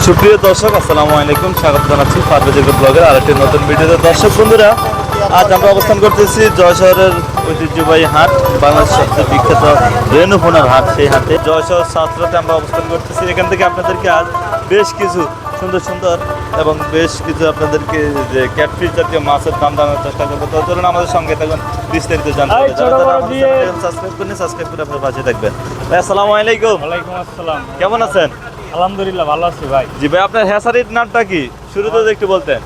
সুপ্রিয় দর্শক, আসসালামু আলাইকুম। স্বাগত জানাচ্ছি পারভেজ এগ্রো ব্লগের আরেকটি নতুন ভিডিওতে। দর্শক বন্ধুরা, আজ আমরা অবস্থান করতেছি জয়শহরের ঐতিহ্যবাহী হাট, বাংলাদেশের সবচেয়ে বিখ্যাত রেণুপোনার হাট। সেই হাটে জয়শহর সাতরাতে আমরা অবস্থান করতেছি। এখান থেকে আপনাদেরকে আজ বেশ কিছু সুন্দর সুন্দর এবং বেশ কিছু আপনাদেরকে যে ক্যাটফিশ জাতীয় মাছের দাম জানার চেষ্টা করবো। তো চলুন আমাদের সঙ্গে থাকুন, বিস্তারিত জানতে হবে। সাবস্ক্রাইব করে আপনার পাশে থাকবেন। ভাই আসসালামু আলাইকুম। ওয়ালাইকুম আসসালাম। কেমন আছেন? আলহামদুলিল্লাহ ভালো আছি ভাই। জি ভাই, আপনার হ্যাসারির নামটা কি শুরুতে একটু বলতেন?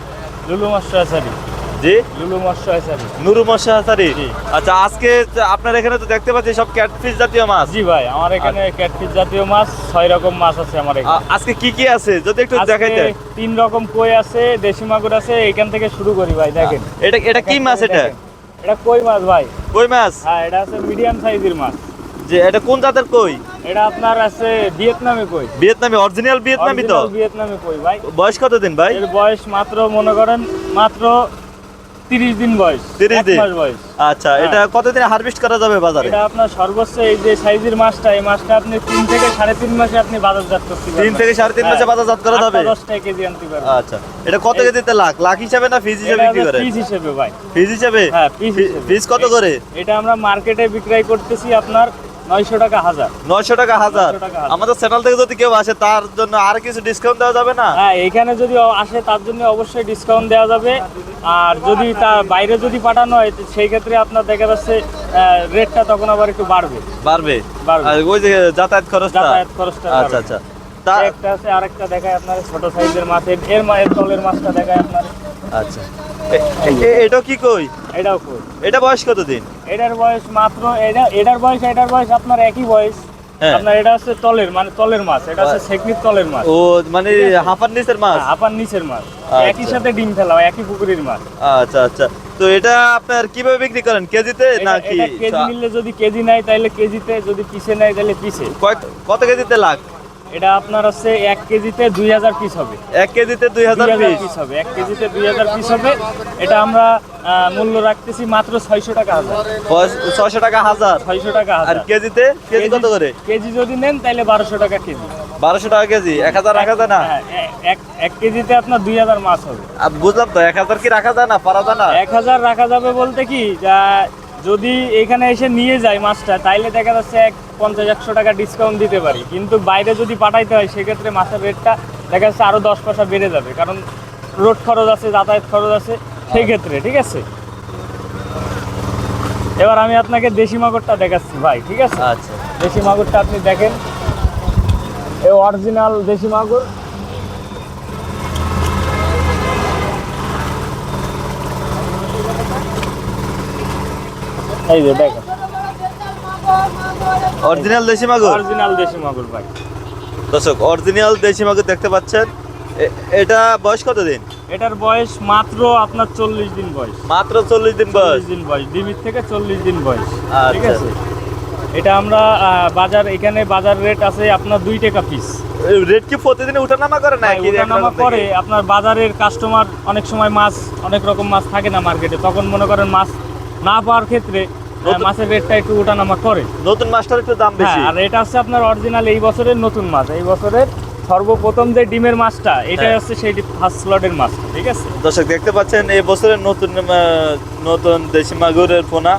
লুলু মৎস্য হ্যাচারি। জি, লুলু মৎস্য হ্যাচারি। নুরু মৎস্য হ্যাচারি। জি। আচ্ছা, আজকে আপনার এখানে তো দেখতে পাচ্ছি সব ক্যাটফিশ জাতীয় মাছ। জি ভাই, আমার এখানে ক্যাটফিশ জাতীয় মাছ 6 রকম মাছ আছে আমার এখানে। আজকে কি কি আছে যদি একটু আজকে দেখাইতেন? 3 রকম কই আছে, দেশি মাগুর আছে। এখান থেকে শুরু করি ভাই, দেখেন। এটা কি মাছ? এটা এটা কই মাছ ভাই। কই মাছ? হ্যাঁ, এটা আছে মিডিয়াম সাইজের মাছ। যে এটা কোন জাতের কই? এটা আপনার আছে ভিয়েতনামি কই। ভিয়েতনামি, অরিজিনাল ভিয়েতনামি তো? Original ভিয়েতনামি কই ভাই। বয়স কতদিন ভাই? এর বয়স মাত্র মনে করেন মাত্র 30 দিন বয়স। 30 এক দিন। মাস বয়স। আচ্ছা, হ্যাঁ। এটা কতদিনে হারভেস্ট করা যাবে বাজারে? এটা আপনার সর্বোচ্চ এই যে সাইজের মাছটা, এই মাছটা আপনি 3 থেকে 3.5 মাসে আপনি বাজারজাত করতে পারবেন। 3 থেকে 3.5 মাসে বাজারজাত করা যাবে? 10 টাকা কেজি আনতে পারবেন। আচ্ছা, এটা কত কেজিতে লাখ হিসাবে না পিস হিসাবে বিক্রি করে? পিস হিসেবে ভাই। পিস হিসাবে? হ্যাঁ, পিস হিসেবে। পিস কত করে? এটা আমরা মার্কেটে বিক্রয় করতেছি আপনার 900 টাকা হাজার। 900 টাকা হাজার। 900 টাকা হাজার। আমাদের চ্যানেল থেকে যদি কেউ আসে তার জন্য আর কিছু ডিসকাউন্ট দেওয়া যাবে না? হ্যাঁ, এখানে যদি আসে তার জন্য অবশ্যই ডিসকাউন্ট দেওয়া যাবে। আর যদি তার বাইরে যদি পাঠানো হয় তো সেই ক্ষেত্রে আপনার দেখা যাচ্ছে রেটটা তখন আবার একটু বাড়বে। বাড়বে? বাড়বে। আর ওই যে যাতায়াত খরচটা? যাতায়াত খরচটা আচ্ছা বাড়বে। আচ্ছা। তা একটা আছে, আরেকটা দেখায় আপনার ছোট সাইজের মাছ। এর মায়ের তলের মাছটা দেখায় আপনার। আচ্ছা, এটা কি কই? এটাও কই। এটা বয়স কতদিন? এটার বয়স মাত্র এটার বয়স আপনার একই বয়স। হ্যাঁ। আপনার এটা হচ্ছে তলের মাছ। এটা হচ্ছে সেকনির তলের মাছ। ও মানে হাফার নিচের মাছ? আপার নিচের মাছ। আচ্ছা। একই সাথে ডিম ফেলা, একই পুকুরের মাছ। আচ্ছা আচ্ছা। তো এটা আপনার কিভাবে বিক্রি করেন, কেজিতে নাকি? এটা কেজি নিলে যদি কেজি নেয় তাহলে কেজিতে, যদি পিসে নেয় তাহলে পিসে। কত কেজিতে লাখ? এটা আপনার হচ্ছে 1 কেজিতে 2000 পিস হবে। 1 কেজিতে 2000 পিস? পিস হবে। 1 কেজিতে 2000 পিস হবে। এটা আমরা মূল্য রাখতেছি মাত্র 600 টাকা হাজার। 600 টাকা হাজার? 600 টাকা আর হাজার। কেজিতে? কেজি কত করে? কেজি যদি নেন তাহলে 1200 টাকা কেজি। 1200 টাকা কেজি? 1000 রাখা যায় না? হ্যাঁ, এক কেজিতে আপনার 2000 মাছ হবে। বুঝলাম তো, 1000 কি রাখা যায় না, পারা যায় না? 1000 রাখা যাবে বলতে কি, যা যদি এখানে এসে নিয়ে যায় মাছটা তাইলে দেখা যাচ্ছে 50-100 টাকা ডিসকাউন্ট দিতে পারি। কিন্তু বাইরে যদি পাঠাইতে হয় সেক্ষেত্রে মাছের রেটটা দেখা যাচ্ছে আরো 10 পয়সা বেড়ে যাবে, কারণ রোড খরচ আছে, যাতায়াত খরচ আছে সেই ক্ষেত্রে। ঠিক আছে, এবার আমি আপনাকে দেশি মাগুরটা দেখাচ্ছি ভাই। ঠিক আছে, আচ্ছা। দেশি মাগুরটা আপনি দেখেন। এই অরিজিনাল দেশি মাগুর। এই যে দেখেন, অরিজিনাল দেশি মাগুর? অরিজিনাল দেশি মাগুর ভাই। দর্শক, অরিজিনাল দেশি মাগুর দেখতে পাচ্ছেন। এটা বয়স কতদিন? এটার বয়স মাত্র আপনার 40 দিন বয়স। মাত্র 40 দিন বয়স? 40 দিন বয়স, ডিমির থেকে 40 দিন বয়স। ঠিক আচ্ছা। আছে, এটা আমরা এখানে বাজার রেট আছে আপনার 2 টাকা পিস। রেট কি প্রতিদিন উঠানামা করে না? কি ওঠানামা করে আপনার বাজারের কাস্টমার, অনেক সময় মাছ অনেক রকম মাছ থাকে না মার্কেটে, তখন মনে করেন মাছ না পাওয়ার ক্ষেত্রে মাছের রেটটা একটু ওঠানামা করে। নতুন মাছটার একটু দাম বেশি? হ্যাঁ, আর এটা হচ্ছে আপনার অরিজিনাল এই বছরের নতুন মাছ। এই বছরের সর্বপ্রথম যে ডিমের মাছটা, এটাই হচ্ছে সেই ফার্স্ট লটের মাছ। ঠিক আছে দর্শক, দেখতে পাচ্ছেন এই বছরের নতুন দেশি মাগুরের পোনা।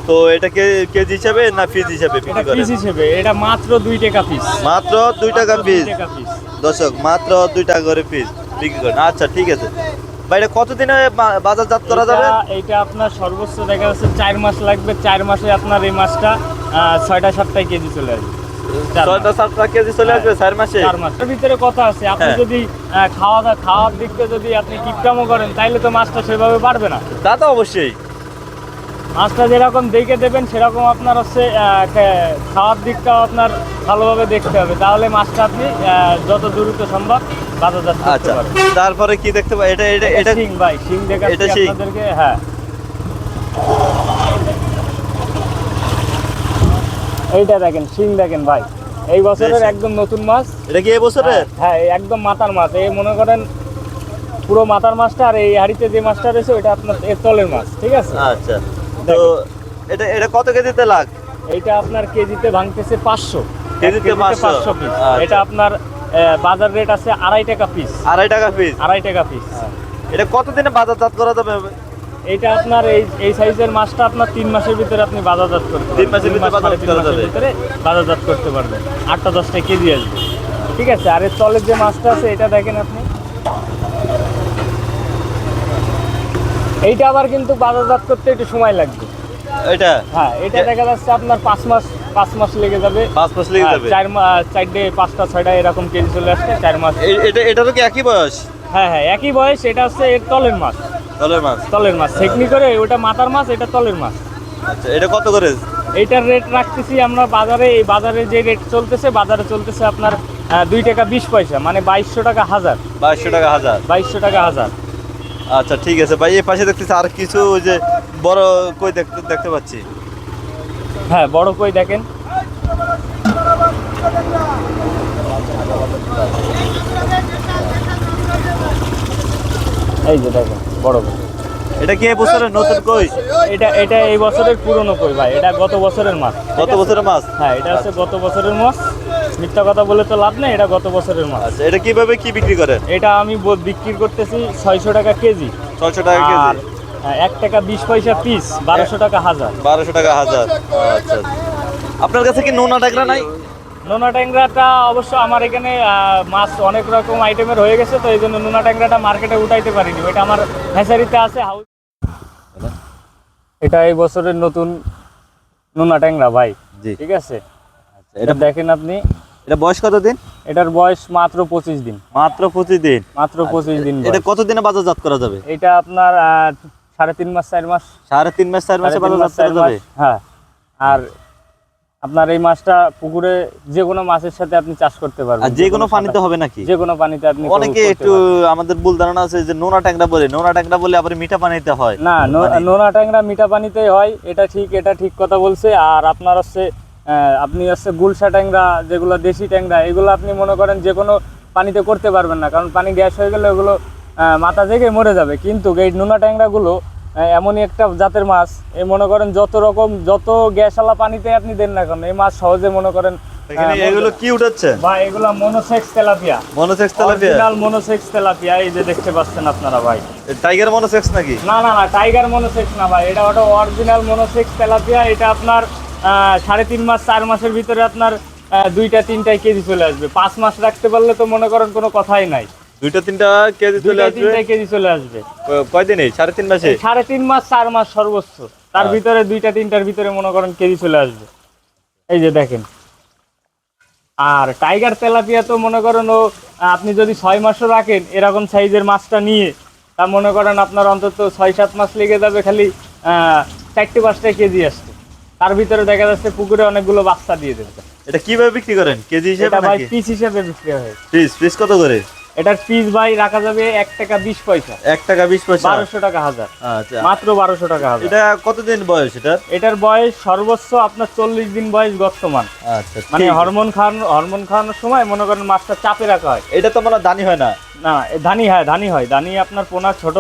তো এটা কেজি হিসাবে না পিস হিসাবে এটা বিক্রি করেন? পিস হিসেবে। এটা মাত্র 2 টাকা পিস। মাত্র 2 টাকা পিস? পিস। দর্শক, মাত্র 2 টাকা করে পিস বিক্রি করেন। আচ্ছা, ঠিক আছে ভাই। এটা কতদিনে বাজারজাত করা যাবে? এটা আপনার সর্বোচ্চ দেখা যাচ্ছে 4 মাস লাগবে। 4 মাসে আপনার এই মাছটা 6টা-7টায় কেজি চলে আসবে। 6টা-7টা কেজি চলে আসবে 4 মাসে? 4 মাসের ভিতরে কথা আছে। আপনি হ্যাঁ। যদি খাওয়ার দিক থেকে যদি আপনি কিপটামো করেন তাইলে তো মাছটা সেভাবে বাড়বে না। তা তো অবশ্যই। মাছটা যেরকম দেখে দেবেন সেরকম আপনার হচ্ছে খাওয়ার দিকটাও আপনার ভালোভাবে দেখতে হবে, তাহলে মাছটা আপনি যত দ্রুত সম্ভব বাজারজাত করতে আচ্ছা, পারবেন। তারপরে কি দেখতে পাই? এটা শিং ভাই, শিং দেখাচ্ছি এটা শিং? আপনাদেরকে। হ্যাঁ, এইটা দেখেন, শিং দেখেন ভাই। এই বছরের বেশ। একদম নতুন মাছ। এটা কি এই বছরের? হ্যাঁ, এই একদম মাথার মাছ। এই মনে করেন পুরো মাথার মাছটা, আর এই হাড়িতে যে মাছটা রয়েছে ওটা আপনার এর তলের মাছ। ঠিক আছে, আচ্ছা। তো এটা কত কেজিতে লাখ? এইটা আপনার কেজিতে ভাঙতেছে 500। কেজিতে 500 পিস। আচ্ছা। এটা আপনার বাজার রেট আছে 2.5 টাকা পিস। 2.5 টাকা পিস। 2.5 টাকা পিস। এটা কতদিনে বাজারজাত করা যাবে? এটা আপনার এই সাইজের মাছটা আপনার 3 মাসের ভিতরে আপনি বাজারজাত করতে পারবেন। 3 মাসের ভিতরে বাজারজাত করা যাবে। ভিতরে বাজারজাত করতে পারবেন। 8-10টা কেজি আসবে। ঠিক আছে। আর এর তলের যে মাছটা আছে এটা দেখেন আপনি, এইটা আবার কিন্তু বাজারজাত করতে একটু সময় লাগবে। এটা হ্যাঁ, এটা দেখা যাচ্ছে আপনার 5 মাস লেগে যাবে। 5 মাস লেগে যাবে। 4ডে 5টা 6টা এরকম কেজি চলে আসছে 4 মাস। এটারও কি একই বয়স? হ্যাঁ হ্যাঁ, একই বয়স। এটা হচ্ছে এর তলের মাছ। তলের মাছ টেকনিক করে ওটা মাথার মাছ, এটা তলের মাছ। আচ্ছা, এটা কত করে? এইটার রেট রাখতেছি আমরা বাজারে, এই বাজারে যে রেট চলতেছে, বাজারে চলতেছে আপনার 2 টাকা 20 পয়সা, মানে 2200 টাকা হাজার। 2200 টাকা হাজার। 2200 টাকা হাজার। আচ্ছা ঠিক আছে ভাই, এই পাশে দেখতেছি আর কিছু ওই যে বড় কই দেখতে পাচ্ছি। হ্যাঁ, বড় কই দেখেন। এই যে দেখেন বড় কই। এটা কি এই বছরের নতুন কই? এটা এই বছরের পুরনো কই ভাই, এটা গত বছরের মাছ। গত বছরের মাছ? হ্যাঁ, এটা হচ্ছে গত বছরের মাছ। মিথ্যা কথা বলে তো লাভ নেই, এটা গত বছরের মাছ। আচ্ছা, এটা কিভাবে কি বিক্রি করেন? এটা আমি বিক্রি করতেছি 600 টাকা কেজি। 600 টাকা কেজি। আর 1 টাকা 20 পয়সা পিস, 1200 টাকা হাজার। 1200 টাকা হাজার। আচ্ছা, আপনার কাছে কি নোনা ট্যাংরা নাই? নোনা ট্যাংরাটা অবশ্য আমার এখানে মাছ অনেক রকম আইটেমের হয়ে গেছে, তো এই জন্য নোনা ট্যাংরাটা মার্কেটে উঠাইতে পারিনি। ওইটা আমার হ্যাচারিতে আছে। এটা এই বছরের নতুন নোনা ট্যাংরা ভাই। জি। ঠিক আছে। এটা দেখেন আপনি। এটা বয়স কত দিন? এটার বয়স মাত্র 25 দিন। মাত্র 25 দিন? মাত্র 25 দিন। এটা কতদিনে বাজারজাত করা যাবে? এটা আপনার 3.5 মাস 4 মাস। 3.5 মাস 4 মাসে বাজারজাত করা যাবে? হ্যাঁ। আর আপনার এই মাছটা পুকুরে যে কোনো মাছের সাথে আপনি চাষ করতে পারবেন। আর যে কোনো পানিতে হবে নাকি? যে কোনো পানিতে আপনি। অনেকে একটু আমাদের ভুল ধারণা আছে যে নোনা ট্যাংরা বলে আবার মিঠা পানিতে হয়। না, নোনা ট্যাংরা মিঠা পানিতেই হয়। এটা ঠিক কথা বলছে। আর আপনার হচ্ছে আপনি হচ্ছে গুলশা ট্যাংরা, যেগুলো দেশি ট্যাংরা, এগুলো আপনি মনে করেন যে কোনো পানিতে করতে পারবেন না, কারণ পানি গ্যাস হয়ে গেলে ওগুলো মাথা জেগে মরে যাবে। কিন্তু এই নোনা ট্যাংরাগুলো এমনই একটা জাতের মাছ, এই মনে করেন যত গ্যাসওয়ালা পানিতে আপনি দেন না কেন, এই মাছ সহজে মনে করেন। এগুলো কি উঠাচ্ছে ভাই? এগুলো monosex tilapia. Original monosex tilapia. এই যে দেখতে পাচ্ছেন আপনারা ভাই। টাইগার মনোসেক্স নাকি? না, টাইগার মনোসেক্স না ভাই, এটা ওটা অরিজিনাল মনোসেক্স তেলাপিয়া। এটা আপনার 3.5 মাস 4 মাসের ভিতরে আপনার 2-3টা কেজি চলে আসবে। 5 মাস রাখতে পারলে তো মনে করেন কোনো কথাই নাই। 2-3টা কেজি চলে আসবে। 2-3টা কেজি চলে আসবে। কয়দিনে? 3.5 মাসে? 3.5 মাস 4 মাস সর্বোচ্চ। তার ভিতরে 2-3টার ভিতরে মনে করেন কেজি চলে আসবে। এই যে দেখেন। আর টাইগার তেলাপিয়া তো মনে করেন ও আপনি যদি 6 মাসও রাখেন এরকম সাইজের মাছটা নিয়ে, তা মনে করেন আপনার অন্তত 6-7 মাস লেগে যাবে খালি 4-5টা কেজি আসছে। তার ভিতরে দেখা যাচ্ছে পুকুরে অনেকগুলো বাচ্চা দিয়ে দেবে। এটা কিভাবে বিক্রি করেন? কেজি হিসেবে এটা ভাই নাকি? পিস হিসেবে বিক্রি হয়। পিস কত করে? এটার পিস ভাই রাখা যাবে 1 টাকা 20 পয়সা। 1 টাকা 20 পয়সা। 1200 টাকা হাজার। আচ্ছা, মাত্র 1200 টাকা হাজার। এটা কতদিন বয়স এটার? এটার বয়স সর্বোচ্চ আপনার 40 দিন বয়স বর্তমান। আচ্ছা, মানে হরমোন খাওয়ানোর সময় মনে করেন মাছটা চাপে রাখা হয়। এটা তো মানে দানি হয় না? না, ধানি হয়, ধানি হয়। ধানি আপনার পোনা ছোট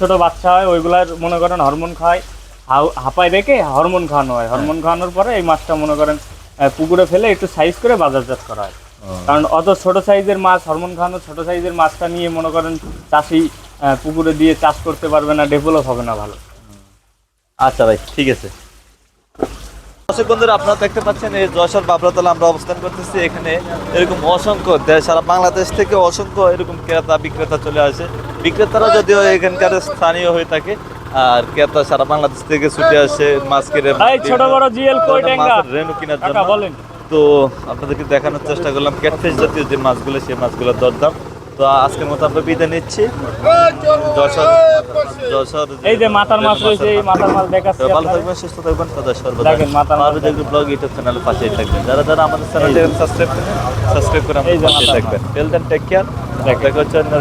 ছোট বাচ্চা হয়, ওইগুলার মনে করেন হরমোন খাওয়ায়, হাঁপায় রেখে হরমোন খাওয়ানো হয়। হরমোন খাওয়ানোর পরে এই মাছটা মনে করেন পুকুরে ফেলে একটু সাইজ করে বাজারজাত করা হয়। কারণ অত ছোট সাইজের মাছ, হরমোন খাওয়ানো ছোট সাইজের মাছটা নিয়ে মনে করেন চাষি পুকুরে দিয়ে চাষ করতে পারবে না, ডেভেলপ হবে না ভালো। আচ্ছা ভাই, ঠিক আছে। দর্শক বন্ধুরা, আপনারা দেখতে পাচ্ছেন এই যশোর বাবলাতলা আমরা অবস্থান করতেছি। এখানে এরকম অসংখ্য সারা বাংলাদেশ থেকে অসংখ্য এরকম ক্রেতা বিক্রেতা চলে আসে। বিক্রেতারা যদিও এখানকার স্থানীয় হয়ে থাকে, আর ক্রেতা সারা বাংলাদেশ থেকে ছুটে আসে মাছ কিনে, ছোট বড় জিএল কই ট্যাংরা রেনু কেনার জন্য। বলেন। তো আপনাদেরকে দেখানোর চেষ্টা করলাম ক্যাটফিশ জাতীয় যে মাছগুলো, সেই মাছগুলোর দরদাম। তো আজকের মতো আমরা বিদায় নিচ্ছি। যশোর এই যে মাথার মাছ রয়েছে, এই মাথার মাছ দেখাচ্ছি। ভালো থাকবেন, সুস্থ থাকবেন, সদা সর্বদা দেখেন মাথার মাছ ব্লগ ইউটিউব চ্যানেলের পাশেই থাকবেন। যারা আমাদের চ্যানেলটি সাবস্ক্রাইব করে আমাদের পাশেই থাকবেন। টেল দেন, টেক কেয়ার। দেখা হচ্ছে অন্য